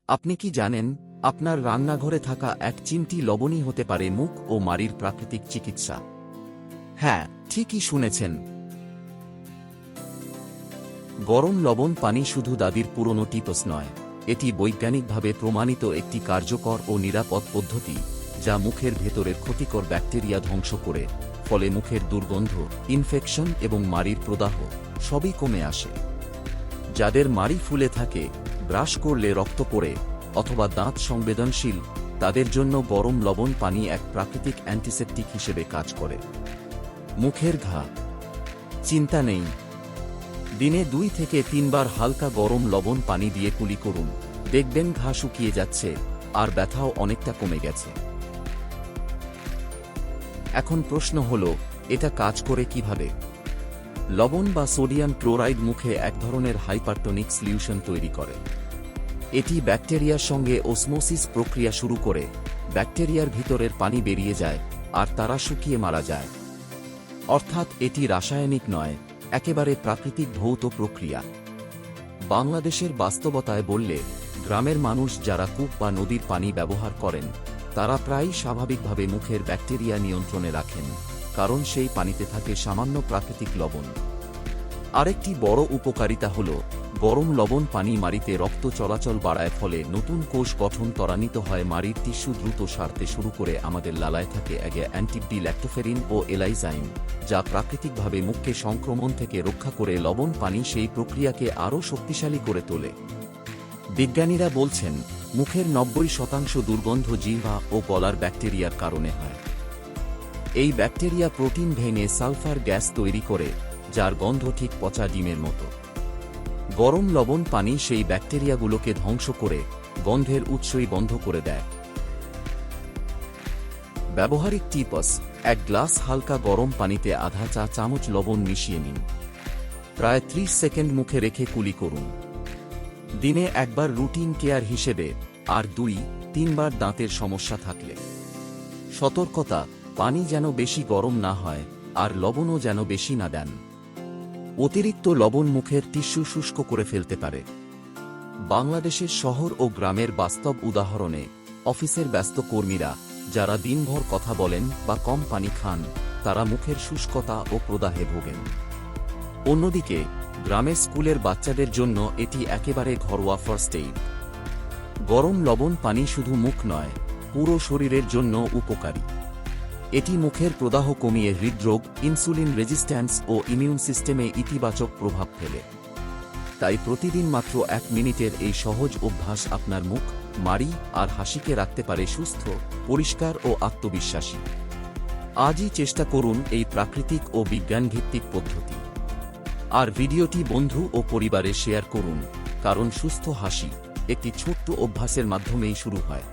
আপনি কি জানেন, আপনার রান্নাঘরে থাকা এক চিমটি লবণই হতে পারে মুখ ও মাড়ির প্রাকৃতিক চিকিৎসা? হ্যাঁ, ঠিকই শুনেছেন। গরম লবণ পানি শুধু দাদির পুরনো টিপস নয়, এটি বৈজ্ঞানিকভাবে প্রমাণিত একটি কার্যকর ও নিরাপদ পদ্ধতি, যা মুখের ভেতরের ক্ষতিকর ব্যাকটেরিয়া ধ্বংস করে, ফলে মুখের দুর্গন্ধ, ইনফেকশন এবং মাড়ির প্রদাহ সবই কমে আসে। যাদের মাড়ি ফুলে থাকে, ব্রাশ করলে রক্ত পড়ে, অথবা দাঁত সংবেদনশীল, তাদের জন্য গরম লবণ পানি এক প্রাকৃতিক অ্যান্টিসেপটিক হিসেবে কাজ করে। মুখের ঘা? চিন্তা নেই, দিনে 2 থেকে 3 বার হালকা গরম লবণ পানি দিয়ে কুলি করুন, দেখবেন ঘা শুকিয়ে যাচ্ছে আর ব্যথাও অনেকটা কমে গেছে। এখন প্রশ্ন হল, এটা কাজ করে কিভাবে? লবণ বা সোডিয়াম ক্লোরাইড মুখে এক ধরনের হাইপারটনিক সলিউশন তৈরি করে। এটি ব্যাকটেরিয়ার সঙ্গে ওসমোসিস প্রক্রিয়া শুরু করে, ব্যাকটেরিয়ার ভিতরের পানি বেরিয়ে যায় আর তারা শুকিয়ে মারা যায়। অর্থাৎ এটি রাসায়নিক নয়, একেবারে প্রাকৃতিক ভৌত প্রক্রিয়া। বাংলাদেশের বাস্তবতায় বললে, গ্রামের মানুষ যারা কূপ বা নদীর পানি ব্যবহার করেন, তারা প্রায়ই স্বাভাবিকভাবে মুখের ব্যাকটেরিয়া নিয়ন্ত্রণে রাখেন, কারণ সেই পানিতে থাকে সামান্য প্রাকৃতিক লবণ। আরেকটি বড় উপকারিতা হল, গরম লবণ পানি মাড়িতে রক্ত চলাচল বাড়ায়, ফলে নতুন কোষ গঠন ত্বরান্বিত হয়, মাড়ির টিস্যু দ্রুত সারতে শুরু করে। আমাদের লালায় থাকে অ্যান্টি ল্যাক্টোফেরিন ও এলাইজাইম, যা প্রাকৃতিকভাবে মুখকে সংক্রমণ থেকে রক্ষা করে। লবণ পানি সেই প্রক্রিয়াকে আরও শক্তিশালী করে তোলে। বিজ্ঞানীরা বলছেন, মুখের 90% দুর্গন্ধ জিহ্বা ও গলার ব্যাকটেরিয়ার কারণে হয়। এই ব্যাকটেরিয়া প্রোটিন ভেঙে সালফার গ্যাস তৈরি করে, যার গন্ধ ঠিক পচা ডিমের মতো। গরম লবণ পানি সেই ব্যাকটেরিয়াগুলোকে ধ্বংস করে, গন্ধের উৎসই বন্ধ করে দেয়। ব্যবহারিক টিপস: 1 গ্লাস হালকা গরম পানিতে আধা চা চামচ লবণ মিশিয়ে নিন। প্রায় 30 সেকেন্ড মুখে রেখে কুলি করুন। দিনে একবার রুটিন কেয়ার হিসেবে, আর 2-3 বার দাঁতের সমস্যা থাকলে। সতর্কতা: পানি যেন বেশি গরম না হয়, আর লবণও যেন বেশি না দেন। অতিরিক্ত লবণ মুখের টিস্যু শুষ্ক করে ফেলতে পারে। বাংলাদেশের শহর ও গ্রামের বাস্তব উদাহরণে, অফিসের ব্যস্ত কর্মীরা, যারা দিনভর কথা বলেন বা কম পানি খান, তারা মুখের শুষ্কতা ও প্রদাহে ভোগেন। অন্যদিকে, গ্রামের স্কুলের বাচ্চাদের জন্য এটি একেবারে ঘরোয়া ফার্স্ট এইড। গরম লবণ পানি শুধু মুখ নয়, পুরো শরীরের জন্য উপকারী। এটি মুখের প্রদাহ কমিয়ে হৃদরোগ, ইনসুলিন রেজিস্ট্যান্স ও ইমিউন সিস্টেমে ইতিবাচক প্রভাব ফেলে। তাই প্রতিদিন মাত্র 1 মিনিটের এই সহজ অভ্যাস আপনার মুখ, মাড়ি আর হাসিকে রাখতে পারে সুস্থ, পরিষ্কার ও আত্মবিশ্বাসী। আজই চেষ্টা করুন এই প্রাকৃতিক ও বিজ্ঞানভিত্তিক পদ্ধতি। আর ভিডিওটি বন্ধু ও পরিবারে শেয়ার করুন, কারণ সুস্থ হাসি একটি ছোট্ট অভ্যাসের মাধ্যমেই শুরু হয়।